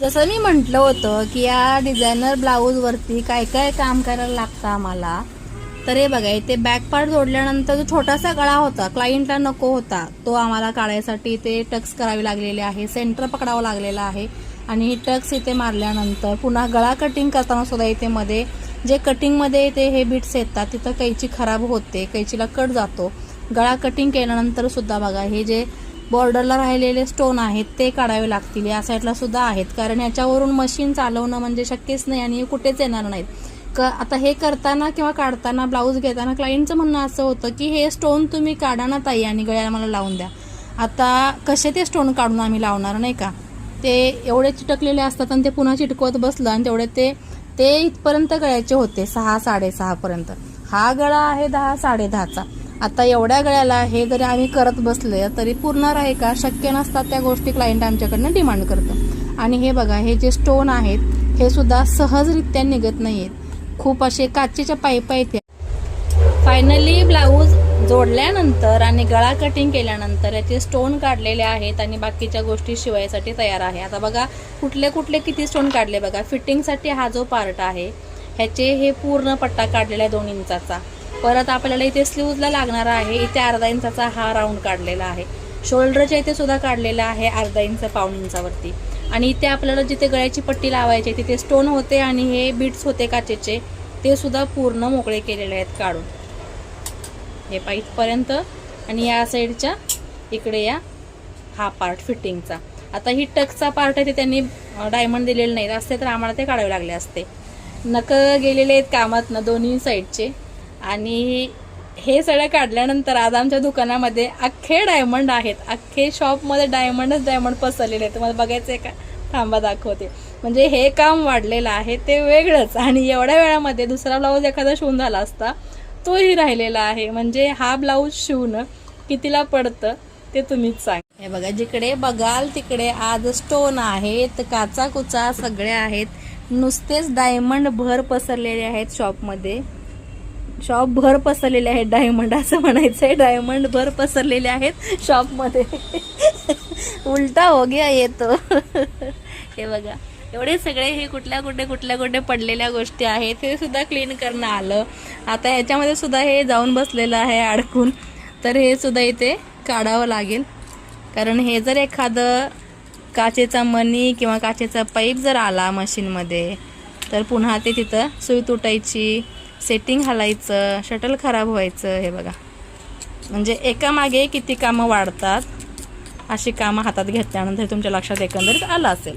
जसं मी म्हटलं होतं की या डिझायनर ब्लाऊजवरती काय काय काम करायला लागतं आम्हाला, तर हे बघा इथे बॅक पार्ट जोडल्यानंतर जो छोटासा गळा होता क्लायंटला नको होता तो आम्हाला काढायसाठी ते टक्स करावे लागलेले आहे, सेंटर पकडावं लागलेलं आहे. आणि टक्स इथे मारल्यानंतर पुन्हा गळा कटिंग करताना सुद्धा इथे मध्ये जे कटिंगमध्ये ते हे बिट्स येतात तिथं कैची खराब होते, कैचीला कट जातो. गळा कटिंग केल्यानंतर सुद्धा बघा हे जे बॉर्डरला राहिलेले स्टोन आहेत ते काढावे लागतील. या साईडला सुद्धा आहेत, कारण याच्यावरून मशीन चालवणं म्हणजे शक्यच नाही आणि कुठेच येणार नाहीत. आता हे करताना किंवा काढताना ब्लाऊज घेताना क्लायंटचं म्हणणं असं होतं की हे स्टोन तुम्ही काढा ना ताई आणि गळ्याला मला लावून द्या. आता कसे ते स्टोन काढून आम्ही लावणार नाही का, ते एवढे चिटकलेले असतात आणि ते पुन्हा चिटकवत बसलं आणि तेवढे ते इथपर्यंत गळ्याचे होते 6-6.5 पर्यंत. हा गळा आहे 10-10.5चा. आता एवढ्या गळ्याला हे जरी आम्ही करत बसले तरी पुरणार आहे का, शक्य नसतात त्या गोष्टी क्लायंट आमच्याकडनं डिमांड करतं. आणि हे बघा हे जे स्टोन आहेत हे सुद्धा सहजरित्या निघत नाहीयेत, खूप असे काचेच्या पाईप आहेत. फायनली ब्लाऊज जोडल्यानंतर आणि गळा कटिंग केल्यानंतर याचे स्टोन काढलेले आहेत आणि बाकीच्या गोष्टी शिवायसाठी तयार आहे. आता बघा कुठले कुठले किती स्टोन काढले बघा. फिटिंगसाठी हा जो पार्ट आहे ह्याचे हे पूर्ण पट्टा काढलेला आहे 2 इंचाचा. परत आपल्याला इथे स्लीव्जला लागणार आहे, इथे अर्धा इंचाचा हा राऊंड काढलेला आहे. शोल्डरच्या इथे सुद्धा काढलेला आहे अर्धा इंच 1.5 इंचावरती. आणि इथे आपल्याला जिथे गळ्याची पट्टी लावायची तिथे स्टोन होते आणि हे बीट्स होते काचेचे, ते सुद्धा पूर्ण मोकळे केलेले आहेत काढून हे पाईपपर्यंत. आणि या साईडच्या इकडे या हा पार्ट फिटिंगचा. आता ही टक्सचा पार्ट आहे ते त्यांनी डायमंड दिलेले नाहीत असते तर आम्हाला ते काढावे लागले असते. नक गेलेले आहेत कामातनं दोन्ही साईडचे. आणि हे सगळं काढल्यानंतर आज आमच्या दुकानामध्ये अख्खे डायमंड आहेत, अख्खे शॉपमध्ये डायमंड पसरलेले आहेत. तुम्हाला बघायचं आहे का, थांबा दाखवते. म्हणजे हे काम वाढलेलं आहे ते वेगळंच. आणि एवढ्या वेळामध्ये दुसरा ब्लाऊज एखादा शिवून झाला असता तोही राहिलेला आहे. म्हणजे हा ब्लाऊज शिवणं कितीला पडतं ते तुम्हीच सांग. हे बघा जिकडे बघाल तिकडे आज स्टोन आहेत, काचा कुचा सगळे आहेत, नुसतेच डायमंड भर पसरलेले आहेत शॉपमध्ये. शॉप भर पसरलेले आहेत डायमंड असं म्हणायचंय, डायमंड भर पसरलेले आहेत शॉपमध्ये. उलटा हो गया येतो. हे बघा एवढे सगळे हे कुठल्या कुठे पडलेल्या गोष्टी आहेत ते सुद्धा क्लीन करणं आलं. आता ह्याच्यामध्ये सुद्धा हे जाऊन बसलेलं आहे अडकून, तर हे सुद्धा इथे काढावं लागेल. कारण हे जर एखादं काचेचा मणी किंवा काचेचा पाईप जर आला मशीनमध्ये तर पुन्हा ते तिथं सुई तुटायची, सेटिंग हलायचं, शटल खराब व्हायचं. हे बघा म्हणजे एकामागे किती कामं वाढतात, अशी कामं हातात घेतल्यानंतर तुमच्या लक्षात एकंदरीत आलं असेल.